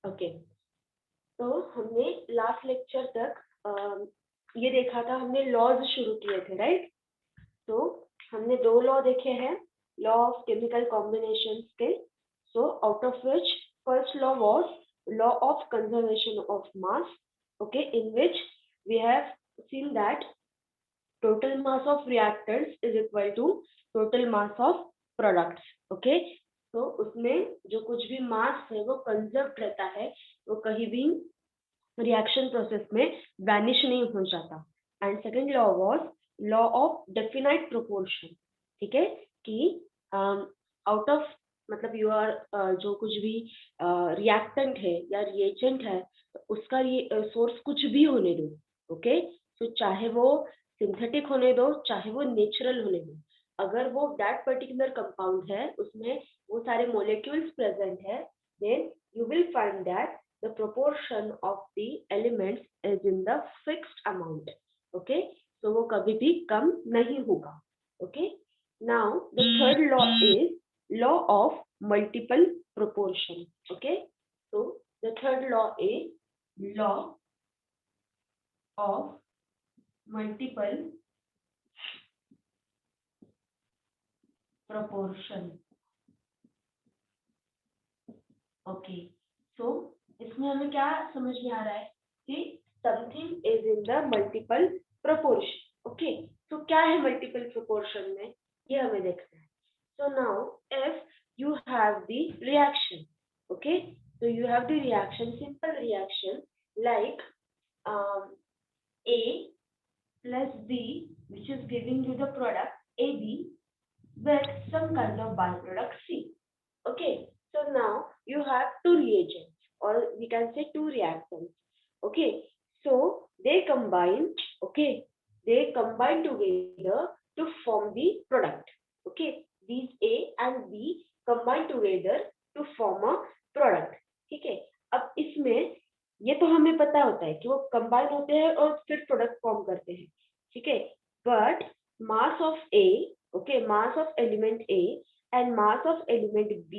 Okay, तो हमने last lecture तक ये देखा था, हमने लॉज शुरू किए थे, राइट? तो हमने दो लॉ देखे हैं, लॉ ऑफ केमिकल कॉम्बिनेशन के। So out of which first law was law of conservation of mass, okay, in which we have seen that total mass of reactants is equal to total mass of products, okay? तो उसमें जो कुछ भी mass है वो conserve रहता है, वो कहीं भी रिएक्शन प्रोसेस में वैनिश नहीं हो जाता। And second law was law of definite proportion, ठीक है, कि आउट ऑफ मतलब यू आर जो कुछ भी रिएक्टेंट है या रिएजेंट है, तो उसका ये सोर्स कुछ भी होने दो, ओके? तो चाहे वो सिंथेटिक होने दो, चाहे वो नेचुरल होने दो, अगर वो दैट पर्टिकुलर कंपाउंड है, उसमें वो सारे मोलिक्यूल्स प्रेजेंट है, then you will find that the proportion of the elements is in the fixed amount, okay? So वो कभी भी कम नहीं होगा, okay? Now the third law is law of multiple proportion, okay? So the third law is law of multiple proportion, okay? So इसमें हमें क्या समझ में आ रहा है कि something is in the multiple proportion, okay? तो क्या है मल्टीपल प्रोपोर्शन में, ये हमें देखना है। So now if you have the reaction, okay, so you have the reaction, simple reaction like A plus B, which is giving you the product AB with some kind of byproduct C, okay? So now you have two reagents, or we can say two reactants, okay? So they combine, okay, they combine together to form the product, okay? These A and B combine together to form a product, ठीक है? अब इसमें ये तो हमें पता होता है कि वो कंबाइन होते हैं और फिर प्रोडक्ट फॉर्म करते हैं, ठीक है? But mass of A, okay, mass of element A and mass of element B,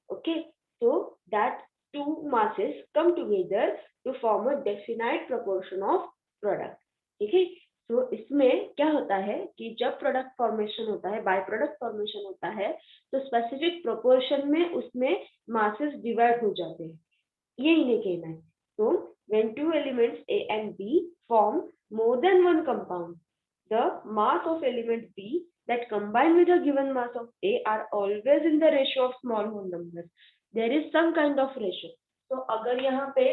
okay, so that two masses come together to form a definite proportion of product, ठीक है? तो इसमें क्या होता है कि जब प्रोडक्ट फॉर्मेशन होता है, बाय प्रोडक्ट फॉर्मेशन होता है, तो स्पेसिफिक प्रोपोर्शन में उसमें मासेस डिवाइड हो जाते हैं, ये इन्हें कहना है। So when two elements A and B form more than one compound, the mass of element B that combine with a given mass of A are always in the ratio of small whole numbers. There is some kind of ratio. तो अगर यहाँ पे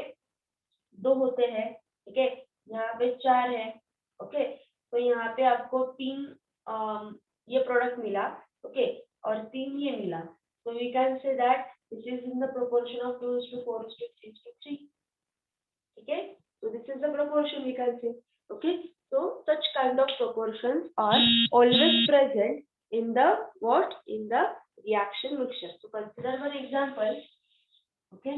दो होते हैं, ठीक है, यहाँ पे चार है, ओके, तो यहाँ पे आपको तीन ये प्रोडक्ट मिला, ओके, और तीन ये मिला, तो we can say that this is in the proportion of 2:4:3:3, ठीक है? So this is the proportion we can say, okay? So such kind of proportions are always present in the what? In the reaction mixture. So consider one example, okay?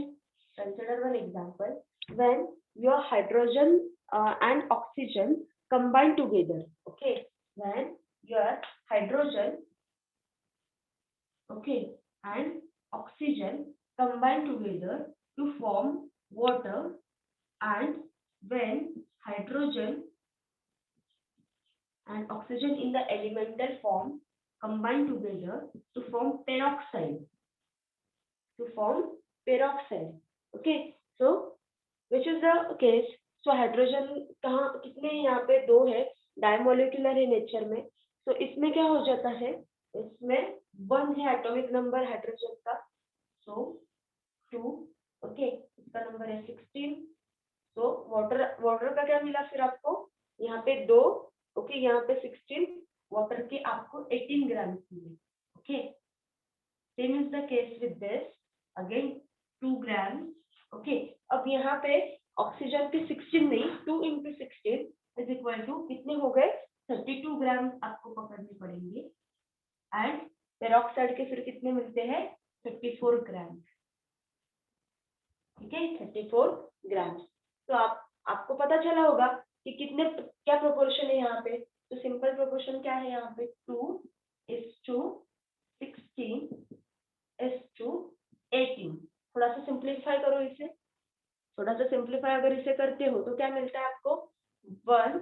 Consider one example when your hydrogen and oxygen combine together, okay? When your hydrogen, okay, and oxygen combine together to form water, and when hydrogen and oxygen in the elemental form combine together to form peroxide, okay? So which is the case? So hydrogen कहाँ कितने यहाँ पे दो है, डायमोलिकुलर है nature में, तो इसमें क्या हो जाता है, इसमें 1 है एटॉमिक नंबर हाइड्रोजन का, so 2, ओके, इसका नंबर है 16। तो वाटर का क्या मिला फिर आपको, यहाँ पे 2, ओके, यहाँ पे 16, वाटर के आपको 18 ग्राम मिले, okay? Same is the case with this, again 2 gram, okay? अब यहाँ पे ऑक्सीजन के 16 नहीं, 2 into 16 इज इक्वल टू कितने हो गए, 32 ग्राम आपको पकड़ने पड़ेंगे, एंड पेरोक्साइड के फिर कितने मिलते हैं, 34 ग्राम, ठीक है, 34 ग्राम। तो आपको पता चला होगा कि कितने क्या प्रोपोर्शन है यहाँ पे, तो सिंपल प्रोपोर्शन क्या है यहाँ पे, 2:16:18। थोड़ा सा सिंप्लीफाई करो इसे, थोड़ा सा सिंप्लीफाई अगर इसे करते हो तो क्या मिलता है आपको 1,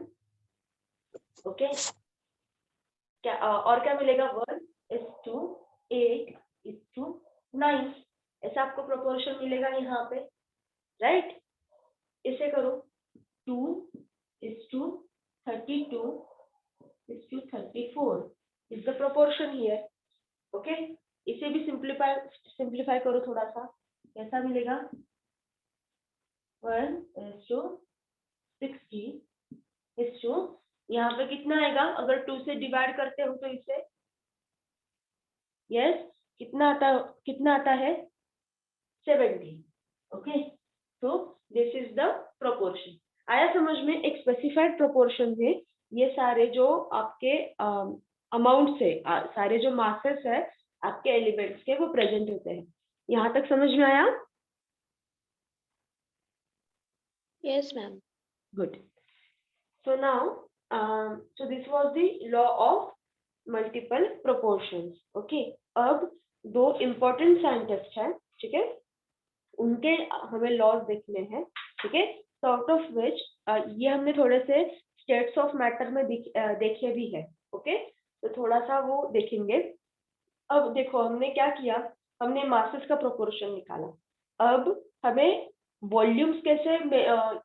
ओके, क्या और क्या मिलेगा 1:8:9, ऐसा आपको प्रोपोर्शन मिलेगा यहाँ पे, राइट। इसे करो 2:32:34 is the proportion here, okay. इसे भी सिंप्लीफाई करो थोड़ा सा, कैसा मिलेगा 1:60, यहाँ पे कितना आएगा अगर 2 से डिवाइड करते हो तो इसे, यस, कितना आता है 70, ओके। तो दिस इज द प्रोपोर्शन। आया समझ में? एक स्पेसिफाइड प्रोपोर्शन है, ये सारे जो आपके अमाउंट से सारे जो मासेस है आपके एलिमेंट्स के वो प्रेजेंट होते हैं। यहाँ तक समझ में आया? Yes, ma'am. Good. So now, so this was the law of multiple proportions. Okay. अब दो important साइंटिस्ट हैं, ठीक है, उनके हमें लॉज देखने हैं, ठीक है। तो आउट ऑफ विच ये हमने थोड़े से स्टेट्स ऑफ मैटर में देखे भी है, ओके। तो थोड़ा सा वो देखेंगे। अब देखो हमने क्या किया, हमने मासेस का प्रोपोर्शन निकाला। अब हमें वॉल्यूम्स कैसे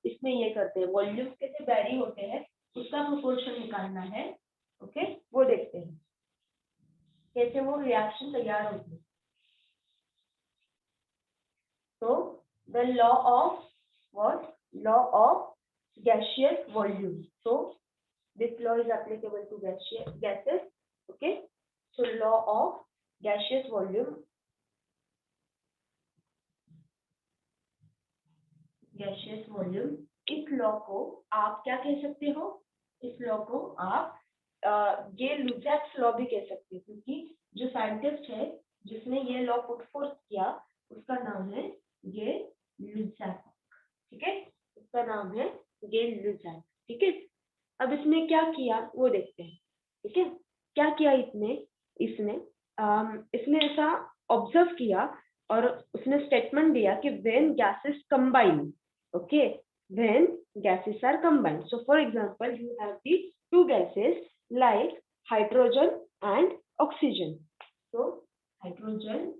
इसमें ये करते हैं, वॉल्यूम्स कैसे वेरी होते हैं उसका प्रोपोर्शन निकालना है, ओके। वो देखते हैं कैसे वो रिएक्शन तैयार होती है। So the law of what? Law of gaseous volume. So this law is applicable to gases. Okay. So law of gaseous volume. Gaseous volume. इस लॉ को आप क्या कह सकते हो? इस लॉ को आप ये लुज़ैक्स लॉ भी कह सकते हो, क्योंकि जो साइंटिस्ट है जिसने ये लॉ पुट फोर्थ किया उसका नाम है गे लुज़ैक, ठीक है, उसका नाम है गे लुज़ैक, ठीक है। अब इसने क्या किया वो देखते हैं, ठीक है। क्या किया इसने ऐसा ऑब्जर्व किया और उसने स्टेटमेंट दिया कि when gases combine, okay, when gases are combine, so for example you have the two gases like hydrogen and oxygen. So hydrogen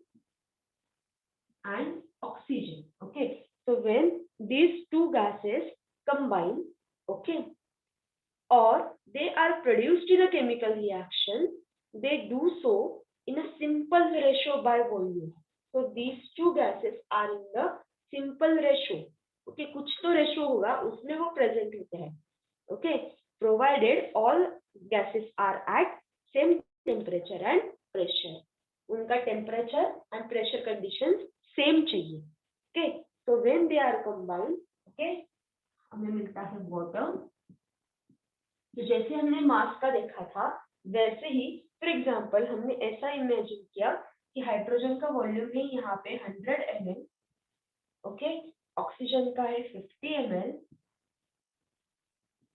and oxygen, okay. So when these two gases combine, okay, or they are produced in a chemical reaction, they do so in a simple ratio by volume. So these two gases are in the simple ratio, okay, कुछ तो ratio होगा उसमें वो present होते हैं, okay, provided all gases are at same temperature and pressure. उनका temperature and pressure conditions same चाहिए, okay. तो when they are combined, okay, हमें मिलता है वाटर। तो जैसे हमने मास का देखा था वैसे ही फॉर एग्जांपल हमने ऐसा इमेजिन किया कि हाइड्रोजन का वॉल्यूम है यहाँ पे 100 ml, ओके, ऑक्सीजन का है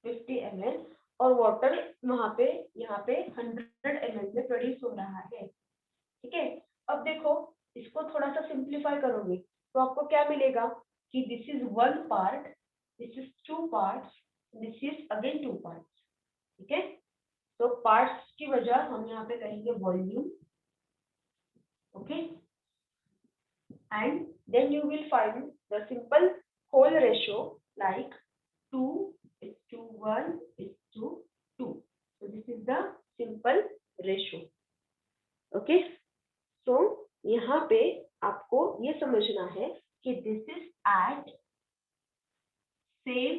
50 ml और वाटर वहां पे यहाँ पे 100 ml में प्रोड्यूस हो रहा है, ठीक है। अब देखो इसको थोड़ा सा सिंप्लीफाई करोगे तो आपको क्या मिलेगा कि this is 1 part, this is 2 parts, this is again 2 parts, ठीक है। तो पार्ट्स की वजह हम यहाँ पे कहेंगे volume, okay, and then you will find the simple whole ratio like 2:1:2. So this is the simple ratio, okay. So यहाँ पे आपको ये समझना है कि this is at same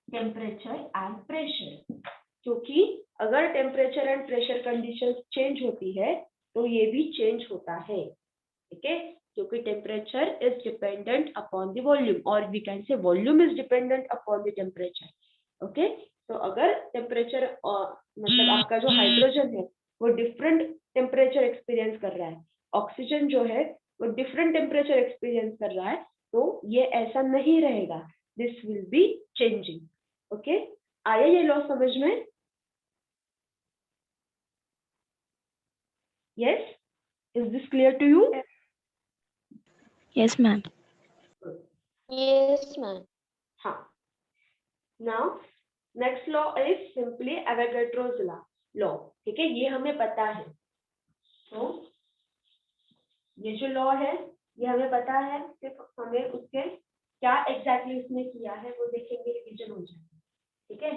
temperature and pressure, क्योंकि अगर temperature and pressure conditions change होती है तो ये भी चेंज होता है, ठीक है, क्योंकि temperature is dependent upon the volume और we can say volume is dependent upon the temperature, okay. तो अगर टेम्परेचर मतलब आपका जो हाइड्रोजन है वो डिफरेंट टेम्परेचर एक्सपीरियंस कर रहा है, ऑक्सीजन जो है वो डिफरेंट टेम्परेचर एक्सपीरियंस कर रहा है, तो ये ऐसा नहीं रहेगा, this will be changing, okay. आया ये लॉ समझ में? Yes, is this clear to you? Yes, ma'am. Yes, ma'am. हाँ. Now next law is simply Avogadro's law. ठीक है, ये हमें पता है. तो ये जो लॉ है ये हमें पता है, सिर्फ हमें उसके क्या एग्जैक्टली उसने किया है वो देखेंगे, रिवीजन हो जाएगा. ठीक है.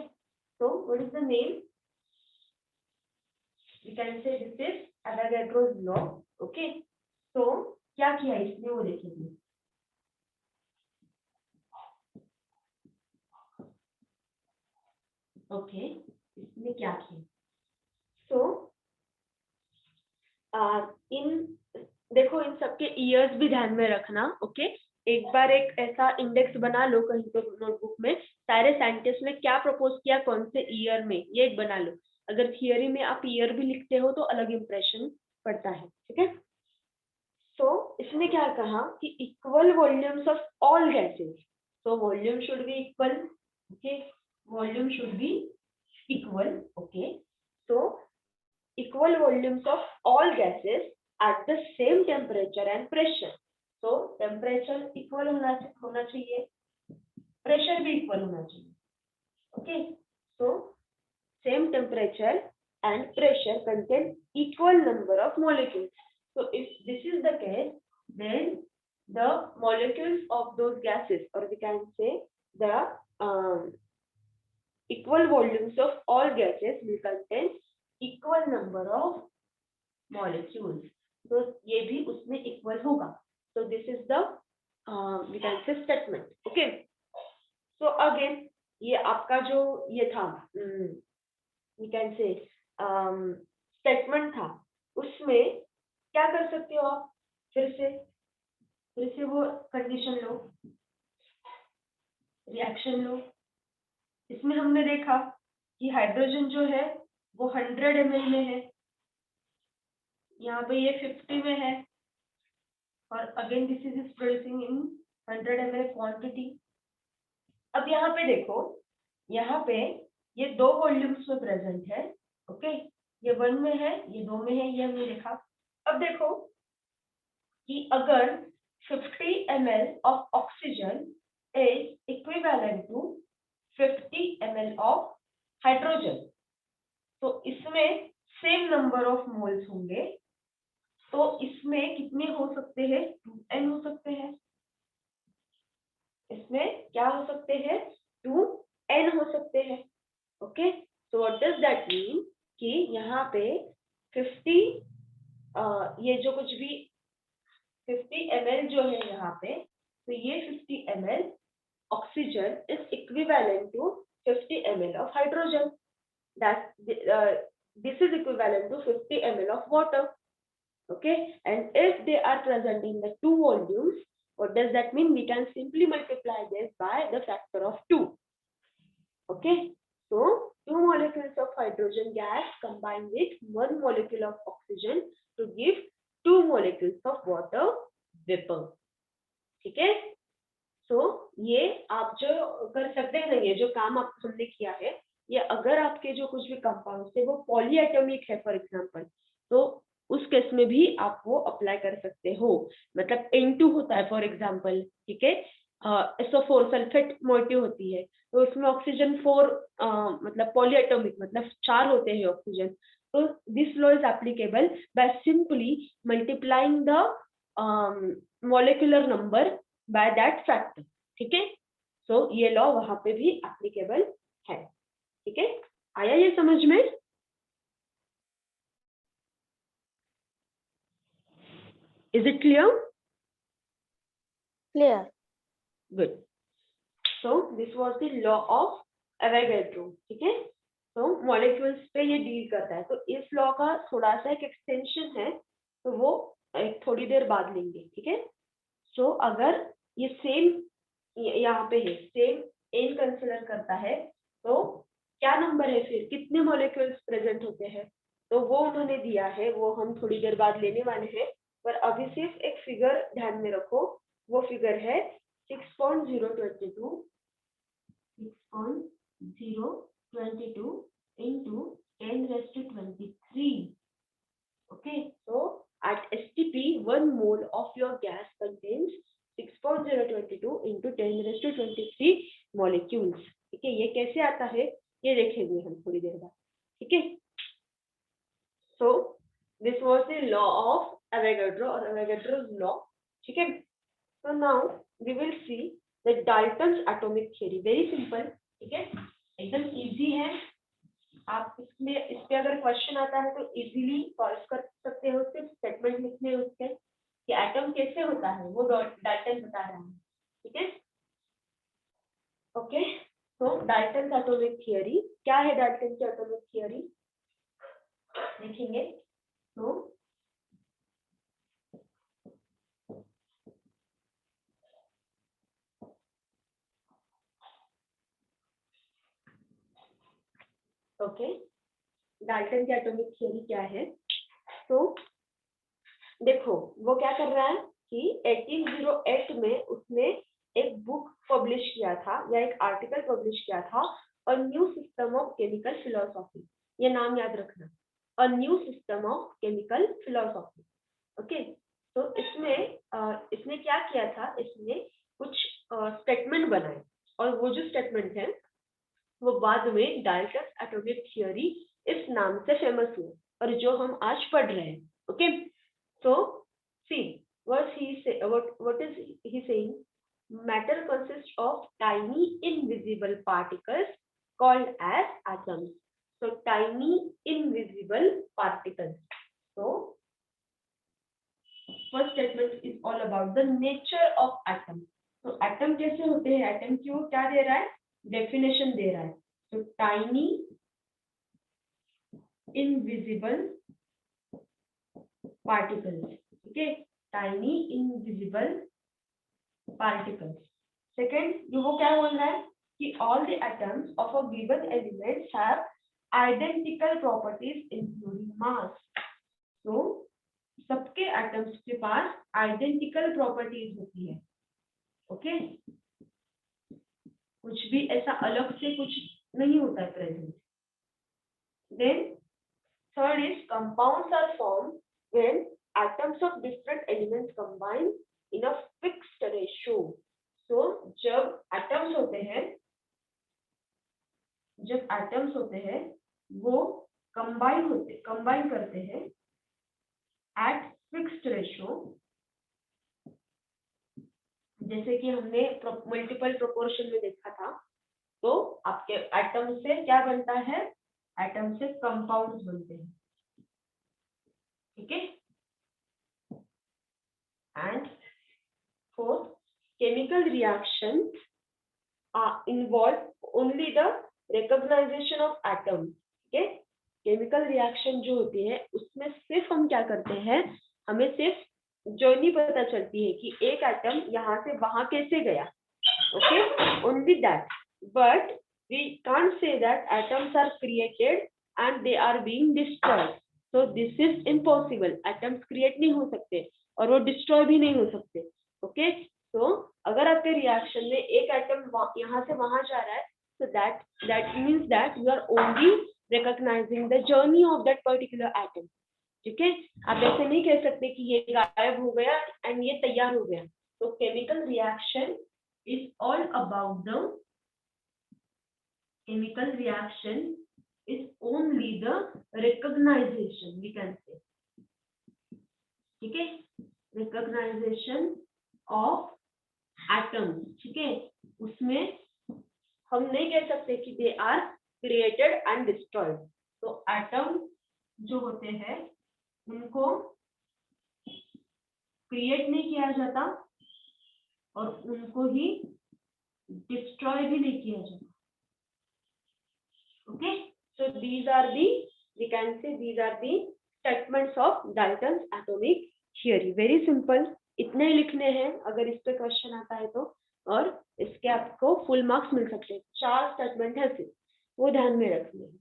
तो what is the name? We can say this is Avogadro's law. Okay. तो क्या किया इसने वो देखेंगे. ओके, इसने क्या किया. तो इन देखो, इन सबके ईयर्स भी ध्यान में रखना. ओके. एक बार एक ऐसा इंडेक्स बना लो कहीं पे नोटबुक में, सारे साइंटिस्ट ने क्या प्रपोज किया कौन से ईयर में, ये एक बना लो. अगर थियरी में आप ईयर भी लिखते हो तो अलग इंप्रेशन पड़ता है. ठीक है. तो इसने क्या कहा कि equal volumes of all gases. तो volume should be equal. Okay, volume should be equal. Okay. तो equal volumes of all gases at the same temperature and pressure. So temperature equal होना चाहिए, pressure भी equal होना चाहिए. Okay. So same temperature and pressure contain equal number of molecules. So if this is the case, then the molecules of those gases, or we can say the equal volumes of all gases will contain equal number of molecules. तो ये भी उसमें equal होगा. So this is the we can say statement. Okay. So again ये आपका जो ये था we can say statement था, उसमें क्या कर सकते हो आप, फिर से वो कंडीशन लो, रिएक्शन लो. इसमें हमने देखा कि हाइड्रोजन जो है वो 100 ml में है, यहाँ पे ये 50 में है, और again this is producing in 100 ml quantity. अब यहाँ पे देखो, यहाँ पे ये दो वॉल्यूम्स में प्रेजेंट है. ओके. ये 1 में है, ये 2 में है, ये हमने देखा. अब देखो कि अगर 50 ml of oxygen is equivalent to 50 ml of hydrogen, तो इसमें सेम नंबर ऑफ मोल्स होंगे. तो इसमें कितने हो सकते हैं, 2n हो सकते हैं. इसमें क्या हो सकते हैं, 2n हो सकते हैं. Okay. So what does that mean कि यहाँ पे 50 ये जो कुछ भी 50 ml जो है यहाँ पे, तो ये 50 ml oxygen is equivalent to 50 ml of hydrogen. That this is equivalent to 50 ml of water. Okay. And if they are present in the two volumes, what does that mean? We can simply multiply this by the factor of 2. Okay. So 2 molecules of hydrogen gas combine with 1 molecule of oxygen to give 2 molecules of water vapor. ठीक है. So ये आप जो कर सकते हैं ना, ये जो काम आप हमने किया है, ये अगर आपके जो कुछ भी कंपाउंड थे वो पॉलीएटॉमिक है फॉर एग्जांपल, तो उस केस में भी आप वो अप्लाई कर सकते हो. मतलब N2 होता है फॉर एग्जांपल. ठीक है. SO4 सल्फेट मोइटी होती है, तो उसमें ऑक्सीजन 4 मतलब पॉलीएटॉमिक मतलब 4 होते हैं ऑक्सीजन. तो this law is applicable by simply multiplying the molecular number by that factor. ठीक है. सो ये लॉ वहां पे भी एप्लीकेबल है. ठीक है. आया ये समझ में? Is it clear? Clear. Good. So this was the law of Avogadro. ठीक है. तो मॉलिक्यूल्स पे ये डील करता है. तो इस लॉ का थोड़ा सा एक एक्सटेंशन है, तो वो एक थोड़ी देर बाद लेंगे. ठीक है. सो अगर ये सेम यहाँ पे है, सेम n कंसिडर करता है, तो क्या नंबर है, फिर कितने मॉलिक्यूल्स प्रेजेंट होते हैं, तो वो उन्होंने दिया है, वो हम थोड़ी देर बाद लेने वाले हैं. पर अभी सिर्फ एक फिगर ध्यान में रखो, वो फिगर है 6.022 into 10⁻23. Okay, so at STP, 1 mole of your gas contains 6.022 into 10⁻23 molecules. ठीक है, ये कैसे आता है ये देखेंगे हम थोड़ी देर बाद. ठीक है, so this was the law of Avogadro or Avogadro's law. ठीक है, so now we will see the Dalton's atomic theory. Very simple. ठीक है, एकदम इजी है. आप इसमें इस पे अगर क्वेश्चन आता है तो इजीली सॉल्व कर सकते हो. सिर्फ स्टेटमेंट लिखने हैं उसके कि एटम कैसे होता है वो डाल्टन बता रहा है. ठीक है, ओके. तो डाल्टन एटॉमिक थियरी क्या है? डाल्टन की एटॉमिक थियरी देखेंगे. तो ओके, डाल्टन की एटॉमिक थियरी क्या है? तो देखो वो क्या कर रहा है कि 1808 में उसने एक बुक पब्लिश किया था या एक आर्टिकल पब्लिश किया था, a new system of chemical philosophy. ये नाम याद रखना, a new system of chemical philosophy. Okay, तो इसने क्या किया था? इसने कुछ स्टेटमेंट बनाए और वो जो स्टेटमेंट है वो बाद में डाल्टन एटॉमिक थियरी इस नाम से फेमस हुए और जो हम आज पढ़ रहे हैं. Okay, so see what is he saying? Matter consists of tiny invisible particles called as atoms. So tiny invisible particles. So first statement is all about the nature of atom. तो atom कैसे होते हैं? Atom की वो क्या दे रहा है? Definition दे रहा है. तो tiny invisible particles. Okay, tiny invisible particles. Second, वो क्या बोल रहा है कि all the atoms of a given element have identical properties including mass. तो सबके atoms के पास identical properties होती है. Okay, कुछ भी ऐसा अलग से कुछ नहीं होता है present. Then third is compounds are formed when atoms of different elements combine in a fixed ratio. So जब atoms होते हैं वो combine करते हैं at fixed ratio. जैसे कि हमने मल्टीपल प्रोपोर्शन में देखा था. तो आपके एटम से क्या बनता है? एटम से कंपाउंड्स बनते हैं. ठीक है, and fourth, chemical reactions involve only the recognition of atom. ठीक है, केमिकल रिएक्शन जो होती है उसमें सिर्फ हम क्या करते हैं? हमें सिर्फ जर्नी पता चलती है कि एक एटम यहाँ से वहां कैसे गया. Okay, only that. But we can't say that atoms are created and they are being destroyed. So this is impossible. Atoms create नहीं हो सकते और वो destroy भी नहीं हो सकते. Okay, so अगर आपके रिएक्शन में एक एटम यहाँ से वहां जा रहा है, so that means that you are only recognizing the journey of that particular atom. ठीक है, आप ऐसे नहीं कह सकते कि ये गायब हो गया एंड ये तैयार हो गया. तो chemical reaction is all about the chemical reaction is only the recognition, we can say. ठीक है, recognition of atoms. ठीक है, उसमें हम नहीं कह सकते कि they are created and destroyed. तो एटम जो होते हैं उनको क्रिएट नहीं किया जाता और उनको ही डिस्ट्रॉय भी नहीं किया जाता. Okay, so these are the, we can say these are the statements of Dalton's atomic theory. Very simple. इतने लिखने हैं अगर इस पे क्वेश्चन आता है तो, और इसके आपको फुल मार्क्स मिल सकते हैं. 4 स्टेटमेंट है सिर्फ, वो ध्यान में रखने हैं.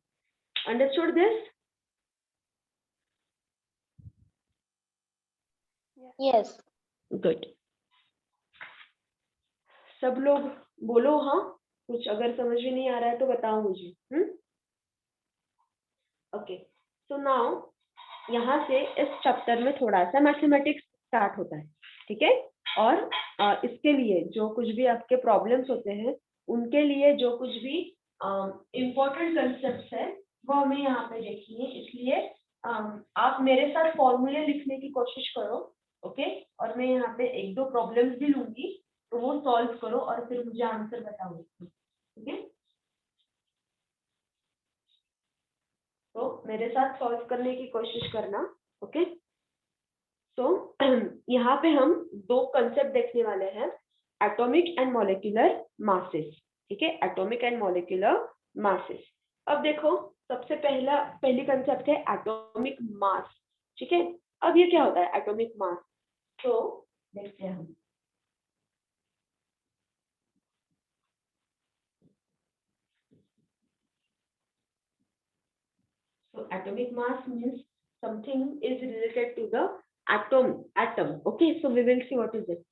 Understood this? Yes. गुड. सब लोग बोलो हाँ. कुछ अगर समझ में नहीं आ रहा है तो बताओ मुझे. ओके, सो नाउ यहाँ से इस चैप्टर में थोड़ा सा मैथमेटिक्स स्टार्ट होता है. ठीक है, और इसके लिए जो कुछ भी आपके प्रॉब्लम्स होते हैं उनके लिए जो कुछ भी इम्पोर्टेंट कंसेप्ट्स है वो हमें यहाँ पे देखिए। इसलिए आप मेरे साथ फॉर्मूले लिखने की कोशिश करो, ओके। और मैं यहाँ पे एक दो प्रॉब्लम्स भी लूंगी, तो वो सॉल्व करो और फिर मुझे आंसर बताओ, ठीक है। तो मेरे साथ सॉल्व करने की कोशिश करना, ओके। तो यहाँ पे हम दो कंसेप्ट देखने वाले हैं, एटॉमिक एंड मॉलिक्यूलर मासेस, ठीक है, एटॉमिक एंड मॉलिक्यूलर मासेस। अब देखो, सबसे पहली कंसेप्ट है एटॉमिक मास, ठीक है। अब ये क्या होता है एटॉमिक मास, तो देखते हैं हम। So atomic mass means something is related to the atom. Okay, so we will see what is it.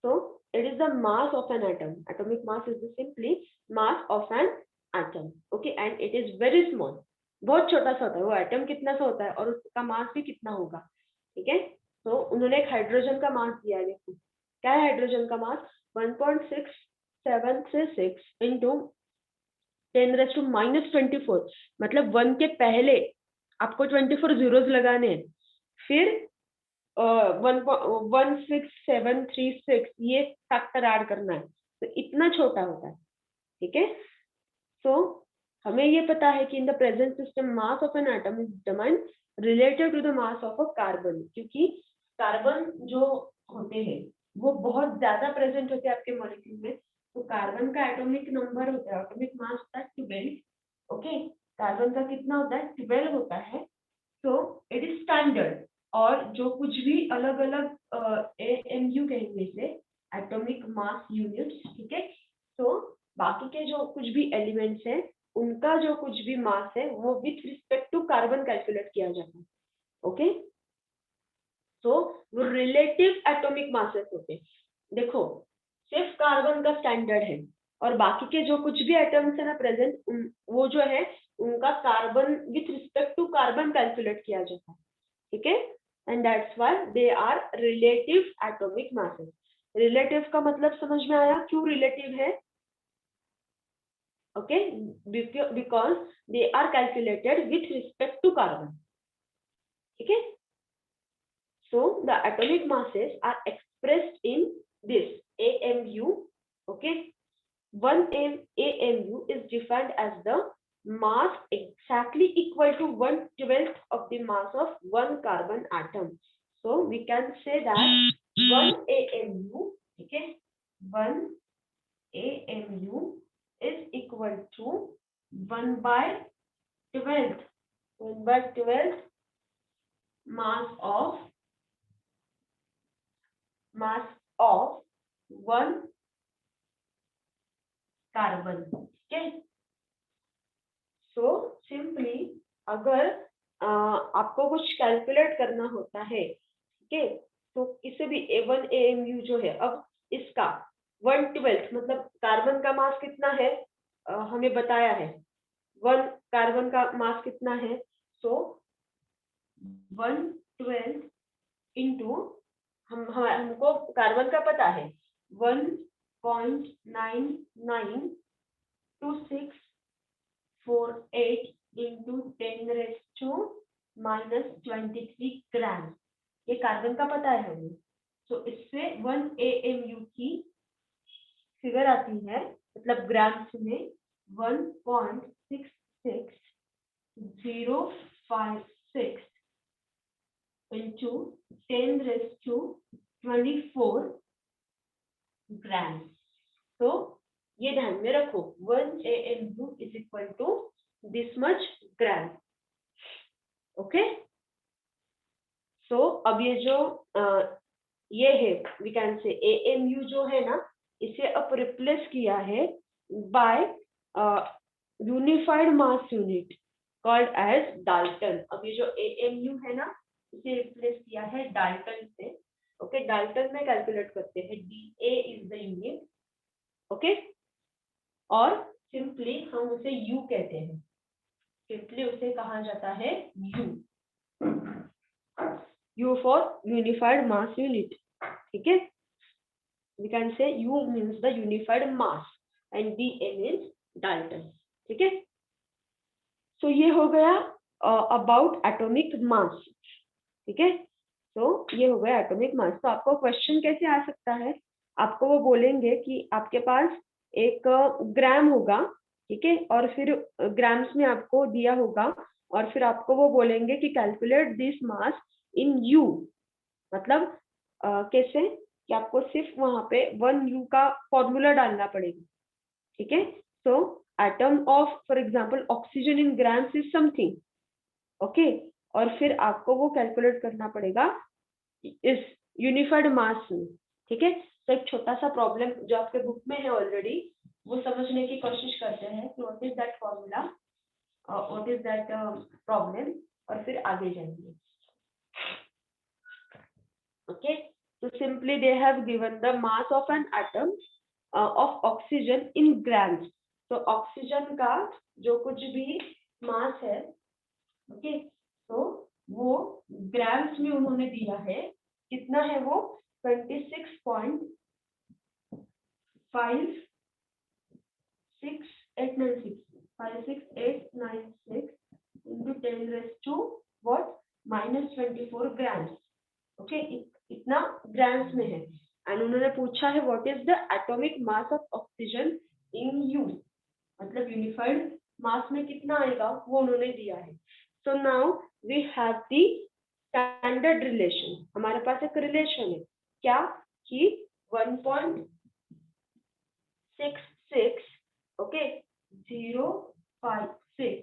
So it is the mass of an atom. Atomic mass is simply mass of an atom. Okay, and it is very small. बहुत छोटा सा होता है वो atom, कितना सा होता है और उसका मास भी कितना होगा, ठीक है। तो उन्होंने एक हाइड्रोजन का मास दिया है, देखो क्या है हाइड्रोजन का मास, 1.6736 into 10⁻⁻24, मतलब 1 के पहले आपको 24 जीरोस लगाने हैं, फिर 1.16736 ये फैक्टर ऐड करना है, तो इतना छोटा होता है, ठीक है। सो हमें ये पता है कि in the present system mass of an atom is determined related to the mass of a carbon, क्योंकि कार्बन जो होते हैं वो बहुत ज्यादा प्रेजेंट होते हैं आपके मॉलिक्यूल में। तो कार्बन का एटॉमिक नंबर होता है, एटॉमिक मास होता है 12, ओके। कार्बन का कितना होता है, 12 होता है। तो इट इज स्टैंडर्ड, और जो कुछ भी अलग अलग AMU कहेंगे इसे, एटॉमिक मास यूनिट्स, ठीक है। तो बाकी के जो कुछ भी एलिमेंट्स हैं उनका जो कुछ भी मास है वो with respect to carbon calculate किया जाता है, ओके। तो वो रिलेटिव एटॉमिक मासेस होते हैं। देखो सिर्फ कार्बन का स्टैंडर्ड है और बाकी के जो कुछ भी एटम्स है ना प्रेजेंट, वो जो है उनका carbon with respect to carbon calculate किया जाता है, ठीक है। And that's why they are relative atomic masses. Relative का मतलब समझ में आया, क्यों रिलेटिव है, okay, because they are calculated with respect to carbon, okay. So the atomic masses are expressed in this AMU, okay. One AMU is defined as the mass exactly equal to 1/12 of the mass of one carbon atom. So we can say that one AMU, okay, one AMU is equal to 1/12 mass of one carbon, ठीक है। So simply अगर आपको कुछ calculate करना होता है, ठीक है, तो इसे भी A1 AMU जो है, अब इसका 1/12 मतलब कार्बन का मास कितना है, हमें बताया है 1 कार्बन का मास कितना है। सो 1/12 इंटू हमको कार्बन का पता है 1.992648 इंटू 10⁻⁻23 ग्राम, ये कार्बन का पता है हमें। तो इससे 1 AMU की फिगर आती है, मतलब ग्राम्स में 1.66056 into 10⁻24 ग्राम। तो ये ध्यान में रखो 1 AMU is equal to this much gram, okay. So अब ये जो ये है वी कैन से AMU जो है ना, इसे अब रिप्लेस किया है by unified mass unit called as Dalton. अब ये जो AMU है ना, इसे रिप्लेस किया है डाल्टन से, ओके। डाल्टन में कैलकुलेट करते हैं, DA is the unit, okay. और सिंपली हम उसे U कहते हैं, सिंपली उसे कहा जाता है U for unified mass unit, ठीक है। we can say U means the unified mass and DA means Dalton. ठीक है, so ये हो गया अबाउट एटॉमिक मास. ठीक है, तो ये हो गया एटॉमिक मास. तो आपको क्वेश्चन कैसे आ सकता है, आपको वो बोलेंगे कि आपके पास एक ग्राम होगा, ठीक है, और फिर ग्राम्स में आपको दिया होगा, और फिर आपको वो बोलेंगे कि calculate this mass in u. मतलब कैसे कि आपको सिर्फ वहां पे 1U का फॉर्मूला डालना पड़ेगा. ठीक है, so atom of for example oxygen in grams is something. Okay, और फिर आपको वो कैलकुलेट करना पड़ेगा इस यूनिफाइड मास में. ठीक है, तो एक छोटा सा प्रॉब्लम जो आपके बुक में है ऑलरेडी, वो समझने की कोशिश करते हैं कि what is that formula, what is that problem, और फिर आगे जाएंगे. Okay, so simply they have given the mass of an atom of oxygen in grams. तो ऑक्सीजन का जो कुछ भी मास है, ओके, तो वो ग्राम्स में उन्होंने दिया है. कितना है वो 56.56896 into 10 raised to what -24 grams. Okay, इतना ग्राम्स में है. एंड उन्होंने पूछा है what is the atomic mass of oxygen in u, मतलब यूनिफाइड मास में कितना आएगा वो उन्होंने दिया है. So now we have the standard relation. हमारे पास एक रिलेशन है क्या कि 1.66 ओके 056,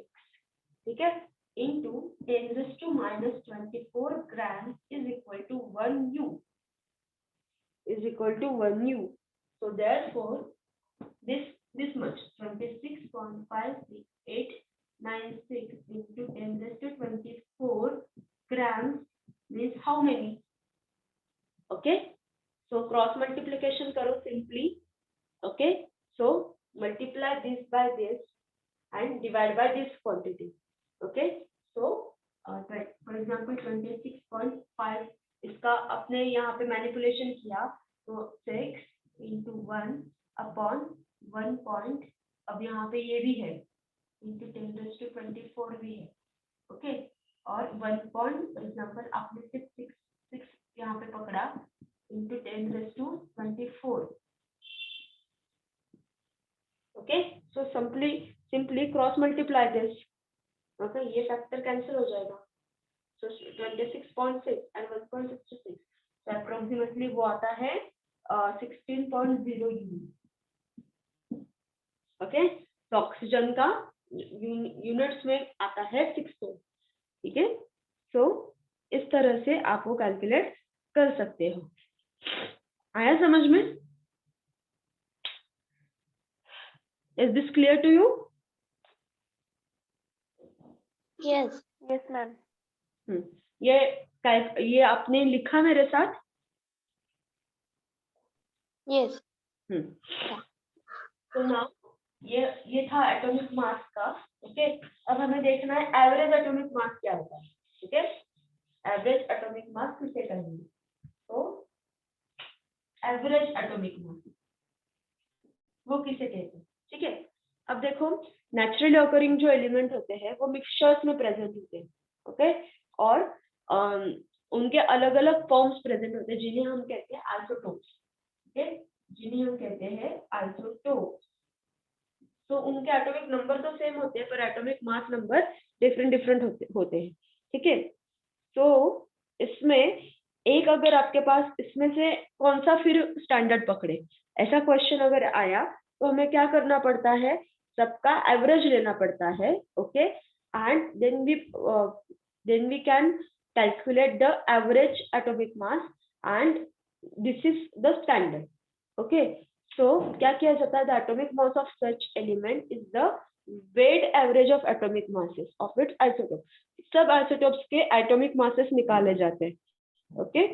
ठीक है, into 10 raised to -24 grams is equal to 1U. So therefore this much 26.53896 into 10 raised to 24 grams means how many? Okay, so cross multiplication करो simply. Okay, so multiply this by this and divide by this quantity. Okay, so for example 26.5 इसका अपने यहाँ पे manipulation किया तो 6 into 1 upon 1 point, अब यहाँ पे ये भी है into 10 raised to 24 भी है. ओके, और 1 point फॉर एग्जाम्पल आपने सिर्फ 6 यहाँ पे पकड़ा into 10 raised to 24. Okay, so simply cross multiply this. Okay, ये फैक्टर कैंसिल हो जाएगा. So 26.6 and 1.66, so approximately वो आता है 16.0 U. ओके, तो ऑक्सीजन का यूनिट्स में आता है 600. ठीक है, सो इस तरह से आप वो कैलकुलेट कर सकते हो. आया समझ में? Is this clear to you? Yes. Yes, ma'am. ये आपने लिखा मेरे साथ? Yes. तो नाउ ये था एटॉमिक मास का. ओके, अब हमें देखना है एवरेज एटॉमिक मास क्या होता है. ठीक है, एवरेज एटॉमिक मास किसे कहेंगे? तो एवरेज एटॉमिक मास वो किसे कहते हैं? ठीक है, अब देखो नेचुरली ऑकरिंग जो एलिमेंट होते हैं वो मिक्सचर्स में प्रेजेंट होते हैं. ओके, और उनके अलग अलग फॉर्म्स प्रेजेंट होते हैं जिन्हें हम कहते हैं आइसोटोप्स. ठीक है, जिन्हें हम कहते हैं आइसोटोप्स. तो उनके एटॉमिक नंबर तो सेम होते हैं पर एटॉमिक मास नंबर डिफरेंट होते हैं. ठीक है, तो इसमें एक अगर आपके पास इसमें से कौन सा फिर स्टैंडर्ड पकड़े, ऐसा क्वेश्चन अगर आया तो हमें क्या करना पड़ता है, सबका एवरेज लेना पड़ता है. Okay, and then we can calculate the average atomic mass and this is the standard. Okay, so क्या किया जाता है, the atomic mass of such element is the weight average of atomic masses of its isotope. सब isotopes के atomic masses निकाले जाते हैं. Okay,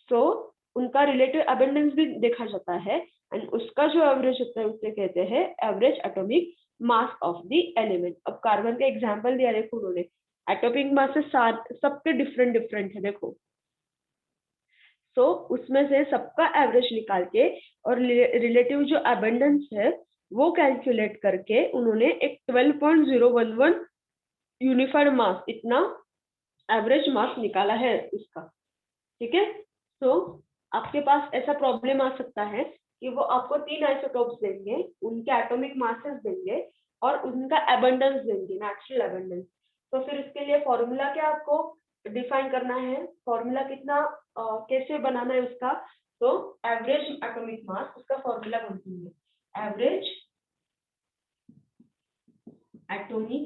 सो उनका रिलेटिव अबंडेंस भी देखा जाता है एंड उसका जो एवरेज होता है उसे कहते हैं average atomic mass of the element. अब कार्बन का एग्जांपल दिया, देखो उन्होंने एटॉमिक मासेस सबके डिफरेंट है. देखो सो उसमें से सबका एवरेज निकाल के और रिलेटिव जो अबंडेंस है वो कैलकुलेट करके उन्होंने एक 12.011 यूनिफाइड मास इतना एवरेज मास निकाला है इसका। ठीक है, तो आपके पास ऐसा प्रॉब्लम आ सकता है कि वो आपको 3 आइसोटोप्स देंगे, उनके एटॉमिक मासेस देंगे और उनका एबंडेंस देंगे, नेचुरल एबंडेंस। तो फिर इसके लिए फॉर्मूला क्या आपको डिफाइन करना है, फॉर्मूला कितना कैसे बनाना है उसका, तो एवरेज एटॉमिक मास उसका फॉर्मूला बनती है एवरेज एटॉमिक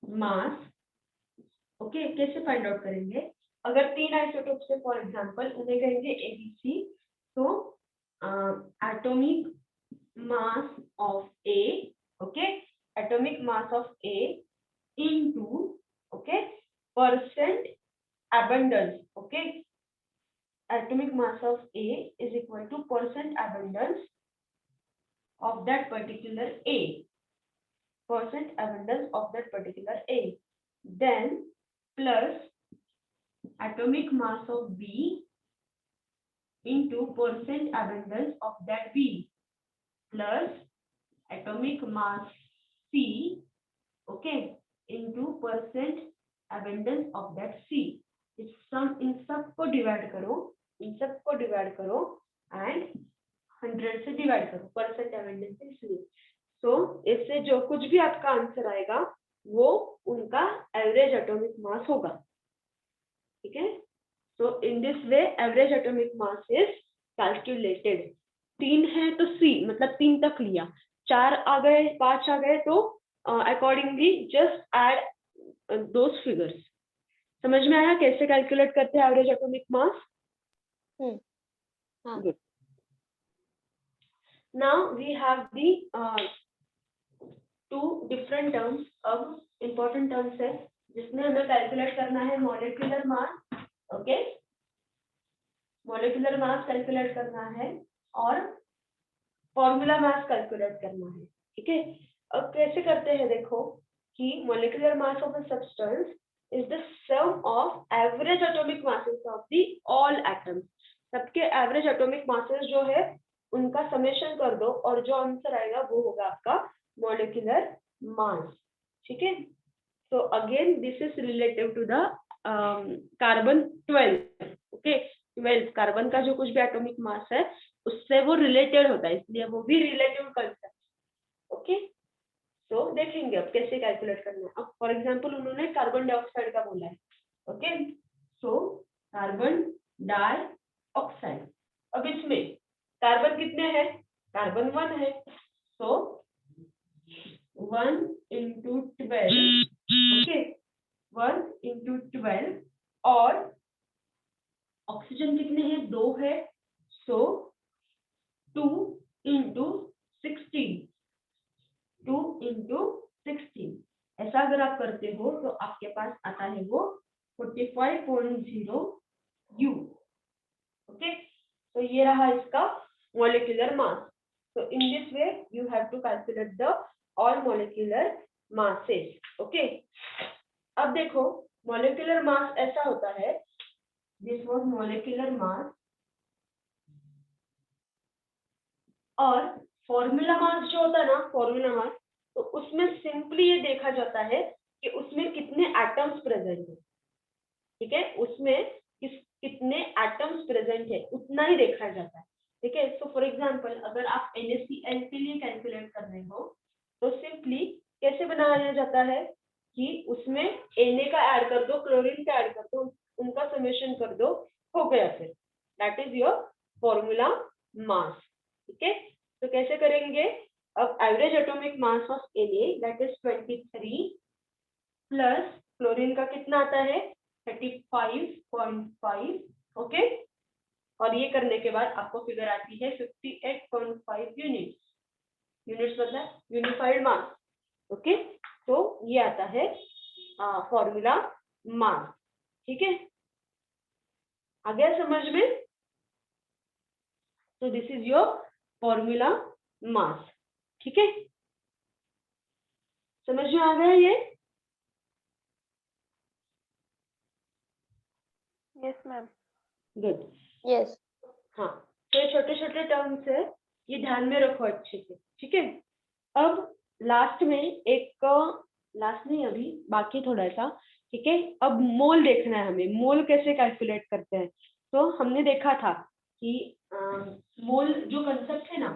मास। ओके, कैसे फाइंड आउट करेंगे, अगर 3 आइसोटोप्स है फॉर एग्जांपल, उन्हें कहेंगे ABC, तो atomic mass of A, okay, atomic mass of A into, okay, percent abundance, okay, atomic mass of A is equal to percent abundance of that particular A, percent abundance of that particular A, then plus atomic mass of B into percent abundance of that B, plus atomic mass C, okay, into percent abundance of that C. इस इन सबको divide करो and 100 से divide करो, percent abundance इसलिए। सो इससे जो कुछ भी आपका आंसर आएगा वो उनका एवरेज एटॉमिक मास होगा। ठीक है, so in this way average atomic mass is calculated. 3 है तो C मतलब 3 तक लिया, 4 आ गए 5 आ गए तो accordingly just add those figures. समझ में आया कैसे कैलकुलेट करते हैं average atomic mass? Good. Now we have the 2 different terms. अब इंपॉर्टेंट टर्म्स है जिसमें हमें कैलकुलेट करना है molecular mass, okay, molecular mass calculate करना है और फॉर्मूला मास कैलकुलेट करना है। ठीक है, अब कैसे करते हैं देखो कि molecular mass of a substance is the sum of average atomic masses of the all atoms। सबके एवरेज एटॉमिक मासेस जो है उनका समेशन कर दो और जो आंसर आएगा वो होगा आपका मॉलिक्यूलर मास। ठीक है, so again this is relative to the carbon 12, okay, 12 carbon का जो कुछ भी एटॉमिक मास है उससे वो रिलेटेड होता है, इसलिए वो भी रिलेटिव कंसेप्ट। ओके, तो देखेंगे अब कैसे कैलकुलेट करना है। अब फॉर एग्जांपल उन्होंने कार्बन डाइऑक्साइड का बोला है, ओके, सो कार्बन डाइऑक्साइड। अब इसमें कार्बन कितने हैं, कार्बन 1 है, सो 1 into 12, ओके, 1 into 12 और ऑक्सीजन कितने हैं, 2 है, सो 2 into 16, 2 into 16। ऐसा अगर आप करते हो तो आपके पास आता है वो 45.0 U। ओके, तो ये रहा इसका मॉलिक्यूलर मास। तो in this way you have to calculate the all molecular masses. Okay, अब देखो मॉलिक्यूलर मास ऐसा होता है, दिस वाज मॉलिक्यूलर मास, और फॉर्मूला मास जो होता है ना, फॉर्मूला मास, तो उसमें सिंपली ये देखा जाता है कि उसमें कितने एटम्स प्रेजेंट है। ठीक है, उसमें कितने एटम्स प्रेजेंट है उतना ही देखा जाता है। ठीक है, सो फॉर एग्जांपल अगर आप NaCl के लिए कैलकुलेट कर रहे हो तो सिंपली कैसे बनाया जाता है कि उसमें Na का ऐड कर दो, क्लोरीन का ऐड कर दो, उनका समेशन कर दो, हो गया, फिर that is your formula mass. ठीक है, तो कैसे करेंगे, अब average atomic mass of Na that is 23 plus chlorine का कितना आता है 35.5, ओके, और ये करने के बाद आपको फिगर आती है 58.5 यूनिट्स। यूनिट्स मतलब यूनिफाइड मास। ओके, तो ये आता है फॉर्मूला मास। ठीक है, आ गया समझ में? तो this is your formula mass. ठीक है, समझ में आ गया ये? Yes, ma'am. गुड। Yes. हाँ, तो ये छोटे छोटे टर्म्स है, ये ध्यान में रखो अच्छे से, ठीक है। अब लास्ट में एक, लास्ट नहीं अभी बाकी थोड़ा सा, ठीक है। अब मोल देखना है हमें, मोल कैसे कैलकुलेट करते हैं। तो हमने देखा था कि मोल जो कंसेप्ट है ना,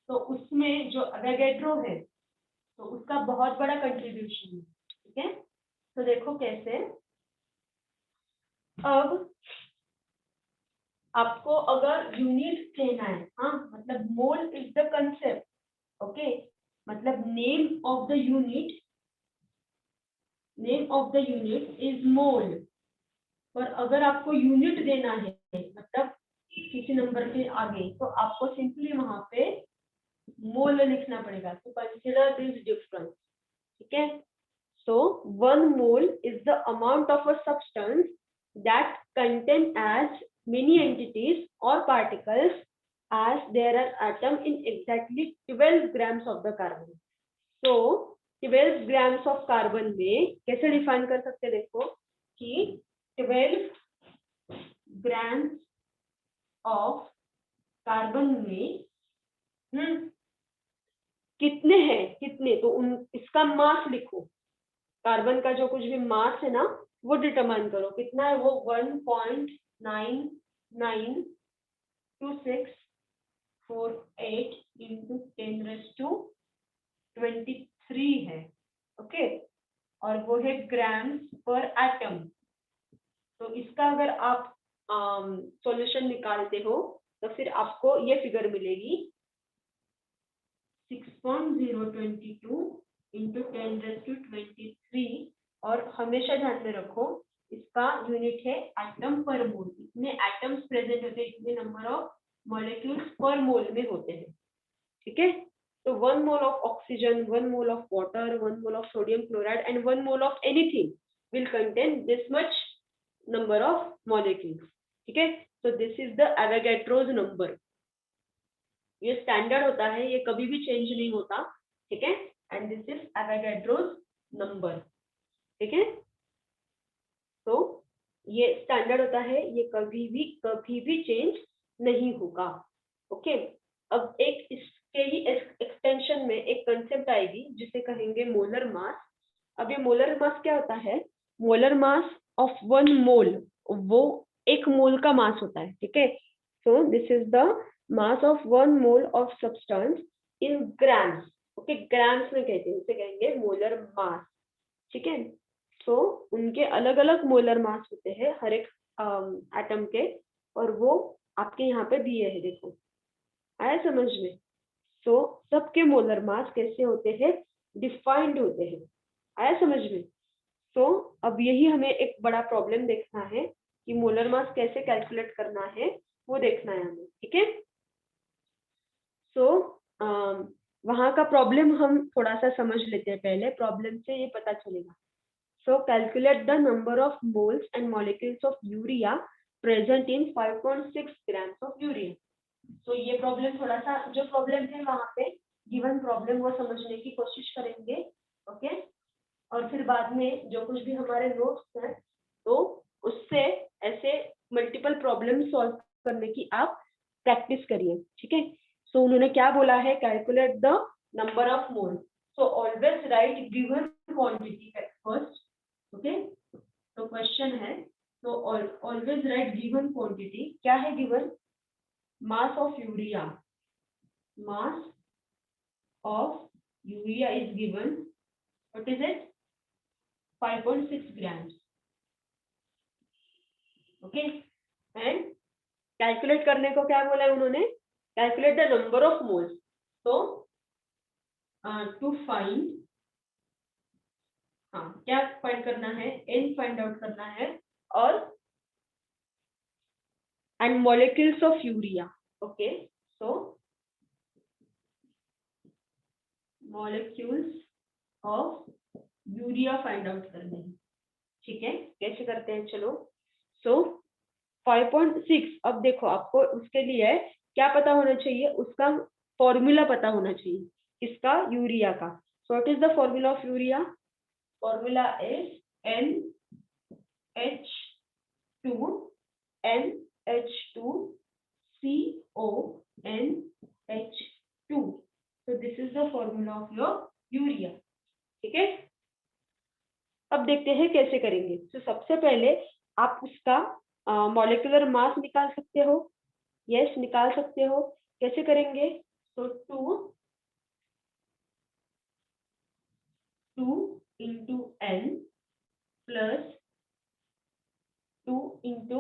तो उसमें जो एवोगैड्रो है, तो उसका बहुत बड़ा कंट्रीब्यूशन है, ठीक है। तो देखो कैसे, अब आपको अगर यूनिट लेना है, हाँ, मतलब mole is the concept, okay, मतलब name of the unit, name of the unit is mole. पर अगर आपको यूनिट देना है, मतलब किसी नंबर के आगे, तो आपको सिंपली वहां पे मोल लिखना पड़ेगा। तो कंसिडर दिस डिफरेंस, ठीक है। So 1 mole is the amount of a substance that contain as many entities or particles as there are atoms in exactly 12 grams of the carbon. So 12 grams of carbon में कैसे define कर सकते हैं, देखो कि 12 grams of carbon में कितने हैं, कितने, तो उन इसका मास लिखो, कार्बन का जो कुछ भी मास है ना, वो डिटरमाइन करो कितना है, वो 1.992648 into 10⁻23 है, ओके। और वो है ग्राम्स पर एटम। तो इसका अगर आप सॉल्यूशन निकालते हो तो फिर आपको ये फिगर मिलेगी 6.022 into 10⁻23। और हमेशा ध्यान में रखो इसका यूनिट है एटम पर मोल। इतने एटम्स प्रेजेंट होते हैं, इतने नंबर ऑफ मॉलिक्यूल्स पर मोल में होते हैं, ठीक है। तो 1 mole of oxygen, 1 mole of water, 1 mole of sodium chloride and 1 mole of anything will contain this much number of molecules, ठीक है। तो this is the Avogadro's number. ये स्टैंडर्ड होता है, ये कभी भी चेंज नहीं होता, ठीक है। And this is Avogadro's number, ठीक है। तो ये स्टैंडर्ड होता है, ये कभी भी चेंज नहीं होगा, ओके। अब एक इसके ही एक्सटेंशन में एक कंसेप्ट आएगी जिसे कहेंगे मोलर मास। अब ये मोलर मास क्या होता है, मोलर मास ऑफ 1 मोल, वो 1 मोल का मास होता है, ठीक है। So this is the mass of 1 mole of substance in grams, okay. Grams में कहते हैं, इसे कहेंगे मोलर मास, ठीक है। तो उनके अलग अलग मोलर मास होते हैं हर एक एटम के, और वो आपके यहाँ पे दिए हैं, देखो आया समझ में। तो सबके मोलर मास कैसे होते हैं, डिफाइंड होते हैं, आया समझ में। तो अब यही हमें एक बड़ा प्रॉब्लम देखना है कि मोलर मास कैसे कैलकुलेट करना है, वो देखना है हमें, ठीक है। सो वहाँ का प्रॉब्लम हम थोड़ा सा समझ लेते हैं पहले, प्रॉब्लम से ये पता चलेगा। So calculate the number of moles and molecules of urea present in 5.6 grams of urea. So ये प्रॉब्लम थोड़ा सा, जो प्रॉब्लम है वहाँ पे गिवन प्रॉब्लम वो समझने की कोशिश करेंगे, ओके। और फिर बाद में जो कुछ भी हमारे नोट्स हैं, तो उससे ऐसे मल्टीपल प्रॉब्लम सॉल्व करने की आप प्रैक्टिस करिए, ठीक है। सो उन्होंने क्या बोला है, calculate the number of mole. So always right given quantity at first, okay. तो क्वेश्चन है, तो ऑलवेज राइट गिवन क्वांटिटी, क्या है given, mass of urea, mass of urea is given, what is it, 5.6 grams, okay. And calculate करने को क्या बोला है उन्होंने, calculate the number of moles. तो टू फाइंड, हाँ क्या फाइंड करना है, एन फाइंड आउट करना है, और and molecules of urea, okay. So molecules of urea find out करने हैं, ठीक है। कैसे करते हैं, चलो। सो 5.6, अब देखो आपको उसके लिए क्या पता होना चाहिए, उसका फॉर्मूला पता होना चाहिए, किसका, यूरिया का। So what is the formula of urea, formula is NH2N H2CONH2. So this is the formula of your urea. ठीक है, अब देखते हैं कैसे करेंगे. तो सबसे पहले आप उसका मॉलिक्यूलर मास निकाल सकते हो. यस, निकाल सकते हो. कैसे करेंगे? तो 2 into N plus 2 into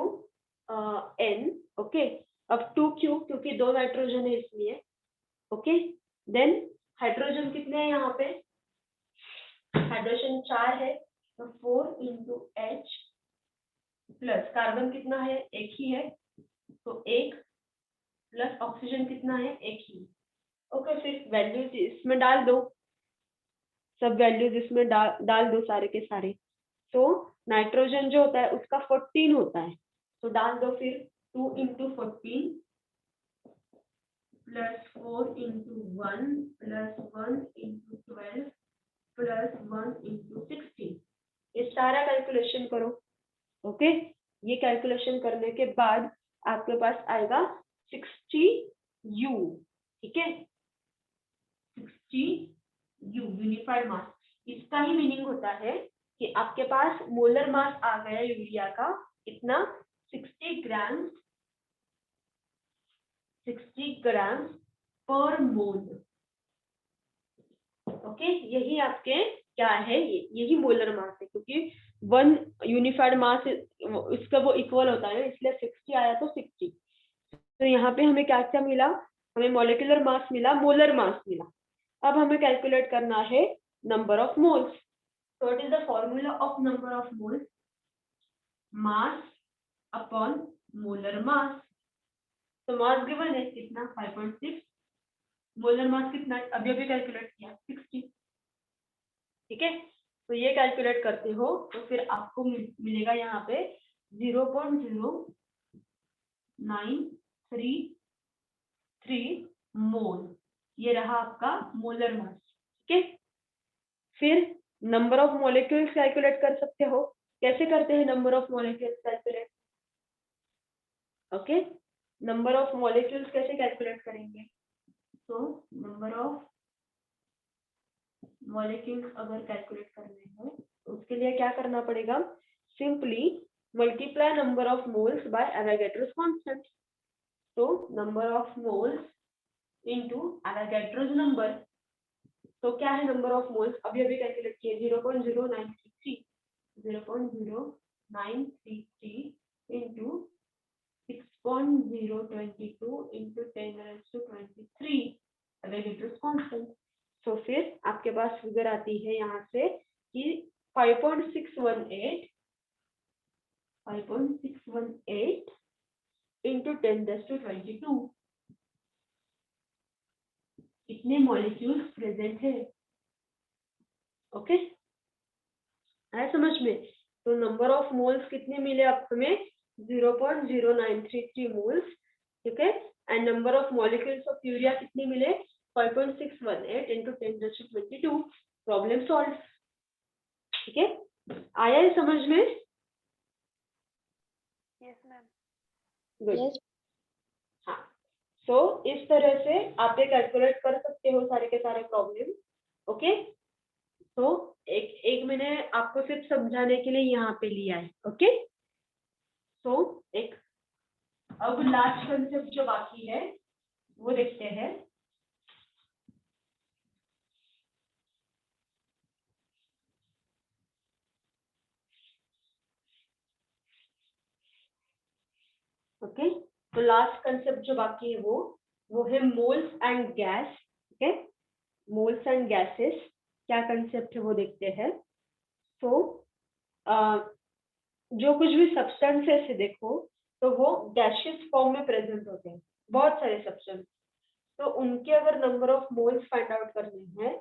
N. Okay, अब 2 क्यों? क्योंकि 2 नाइट्रोजन है इसलिए. ओके, देन हाइड्रोजन कितने हैं यहाँ पे? हाइड्रोजन 4 है, तो 4 into H प्लस कार्बन कितना है? एक ही है, तो 1 प्लस ऑक्सीजन कितना है? एक ही. ओके, फिर वैल्यूज इसमें डाल दो, सब वैल्यूज इसमें डाल दो सारे के सारे. तो नाइट्रोजन जो होता है उसका 14 होता है, तो डाल दो फिर 2 into 14 plus 4 into 1 plus 1 into 12 plus 1 into 16. ये सारा कैलकुलेशन करो. ओके, ये कैलकुलेशन करने के बाद आपके पास आएगा 60U. ठीक है, 60U यूनिफाइड मास. इसका ही मीनिंग होता है कि आपके पास मोलर मास आ गया यूरिया का इतना 60 ग्राम पर मोल. ओके, यही आपके क्या है? यही मोलर मास है, क्योंकि 1 यूनिफाइड मास इसका वो इक्वल होता है, इसलिए 60 आया तो 60. तो यहाँ पे हमें क्या क्या मिला? हमें मॉलिक्यूलर मास मिला, मोलर मास मिला. अब हमें कैलकुलेट करना है number of moles. So what is the formula of number of moles? Mass upon molar mass. तो मास गिवन है कितना? 5.6. मोलर मास कितना? अभी अभी कैलकुलेट किया, 60. ठीक है, तो ये कैलकुलेट करते हो तो फिर आपको मिलेगा यहाँ पे 0.0933 मोल. ये रहा आपका मोलर मास. ठीक है, फिर नंबर ऑफ मॉलिक्यूल्स कैलकुलेट कर सकते हो. कैसे करते हैं number of molecules calculate? Okay, number of molecules कैसे कैलकुलेट करेंगे? तो नंबर ऑफ मॉलिक्यूल्स अगर कैलकुलेट करने हैं तो उसके लिए क्या करना पड़ेगा? Simply multiply number of moles by Avogadro's constant. तो number of moles into Avogadro's number. तो क्या है नंबर ऑफ मोल्स? अभी अभी कैलकुलेट किए, 0.0933 into 6.022 into 10⁻23 एवोगाड्रोस कांस्टेंट. तो फिर आपके पास फिगर आती है यहाँ से कि 5.618 into 10⁻22 इतने मॉलिक्यूल्स प्रेजेंट है. ओके, आया समझ में? तो नंबर ऑफ मोल्स कितने मिले आप हमें? 0.0933 मोल्स. ठीक है, and number of molecules of urea कितने मिले? 5.618 into 10⁻22. Problem solve. ठीक है, आया है समझ में? Yes, ma'am. गुड. Yes. हाँ, सो इस तरह से आप ये कैलकुलेट कर सकते हो सारे के सारे प्रॉब्लम. ओके, तो एक मैंने आपको सिर्फ समझाने के लिए यहाँ पे लिया है. ओके, तो एक अब लास्ट कंसेप्ट जो बाकी है वो देखते हैं. ओके, तो लास्ट कंसेप्ट जो बाकी है वो है moles and gas. Okay, moles and gases क्या कंसेप्ट है वो देखते हैं. तो जो कुछ भी सब्सटेंसेस है देखो, तो वो गैसियस फॉर्म में प्रेजेंट होते हैं, बहुत सारे सब्सटेंस. तो उनके अगर number of moles find out करने हैं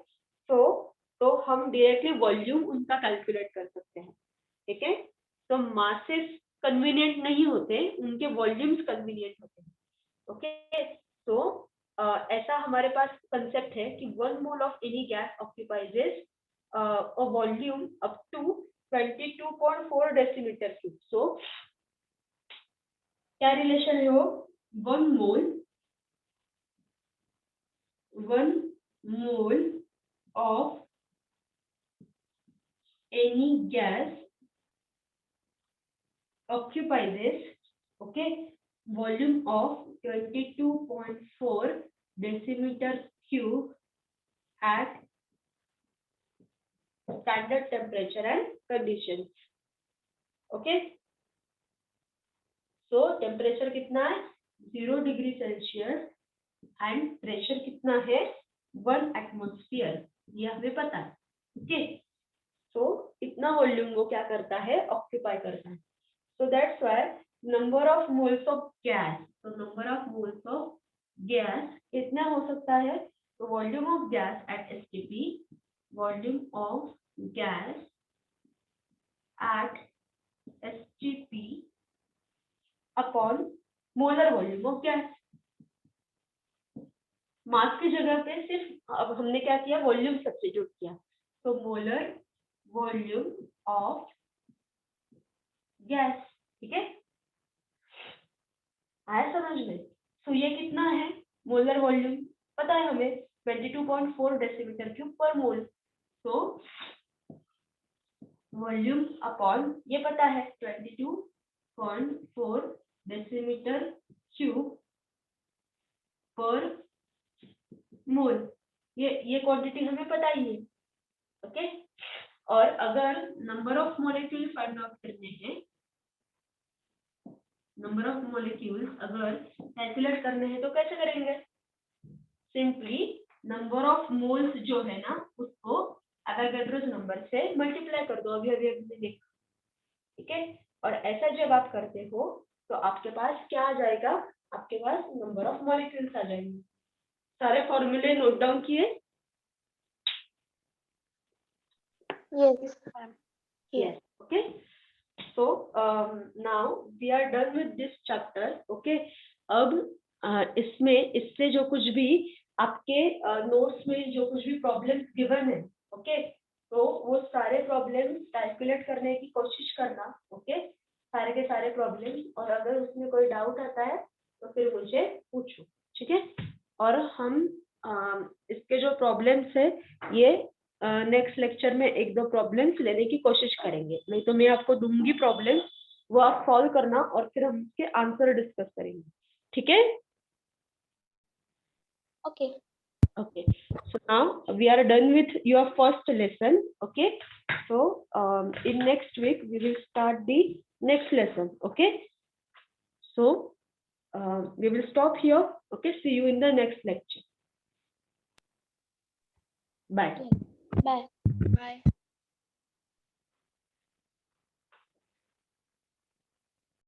तो हम डायरेक्टली वॉल्यूम उनका कैलकुलेट कर सकते हैं. ठीक है, तो मासेस कन्वीनियंट नहीं होते, उनके वॉल्यूम्स कन्वीनियंट होते हैं. ओके, तो ऐसा हमारे पास कंसेप्ट है कि 1 mole of any gas occupies a volume up to 22.4 decimetre cube. So क्या रिलेशन है वो? 1 मोल of any gas occupy this, okay, volume of 22.4 decimeter cube at standard temperature and conditions. Okay, so temperature कितना है? 0 degree Celsius and pressure कितना है? 1 atmosphere, ये हमें पता है. ओके, सो इतना वॉल्यूम वो क्या करता है? ऑक्यूपाई करता है. So that's why number of moles of gas, तो number of moles of gas कितना हो सकता है? तो volume of gas at STP, volume of gas at STP upon molar volume of gas. Mass की जगह पे सिर्फ अब हमने क्या किया? वॉल्यूम सब्स्टिट्यूट किया. तो मोलर वॉल्यूम ऑफ गैस. ठीक है, आया समझ में? तो ये कितना है? मोलर वॉल्यूम पता है हमें, 22.4 डेसीमीटर क्यूब पर मोल. तो वॉल्यूम अपॉन ये पता है 22.4 डेसीमीटर क्यूब पर मोल. ये क्वांटिटी हमें पता ही है. ओके, और अगर number of molecule find out करने हैं, नंबर ऑफ मॉलिक्यूल्स अगर कैलकुलेट करने हैं तो कैसे करेंगे? सिंपली नंबर ऑफ मोल्स जो है ना उसको एवोगाड्रोस नंबर से मल्टीप्लाई कर दो. अभी हमने देखा. ठीक है, और ऐसा जब आप करते हो तो आपके पास क्या आ जाएगा? आपके पास नंबर ऑफ मॉलिक्यूल्स आ जाएंगे. सारे फॉर्मूले नोट डाउन किए? Yes, ma'am. Yes. Okay. So now we are done with this chapter. Okay. अब इससे जो कुछ भी आपके नोट्स में जो कुछ भी प्रॉब्लम्स गिवन है, ओके, तो वो सारे प्रॉब्लम्स कैलकुलेट करने की कोशिश करना. ओके, सारे के सारे प्रॉब्लम्स, और अगर उसमें कोई डाउट आता है तो फिर मुझे पूछो. ठीक है, और हम इसके जो प्रॉब्लम्स है ये नेक्स्ट लेक्चर में 1-2 प्रॉब्लम्स लेने की कोशिश करेंगे. नहीं तो मैं आपको दूंगी प्रॉब्लम, वो आप सॉल्व करना और फिर हम इसके आंसर डिस्कस करेंगे. ठीक है? Okay. Okay, so now we are done with your first lesson. Okay, so in next week we will start the next lesson. Okay, so we will stop here. Okay, see you in the next lecture. Bye. Bye. Bye.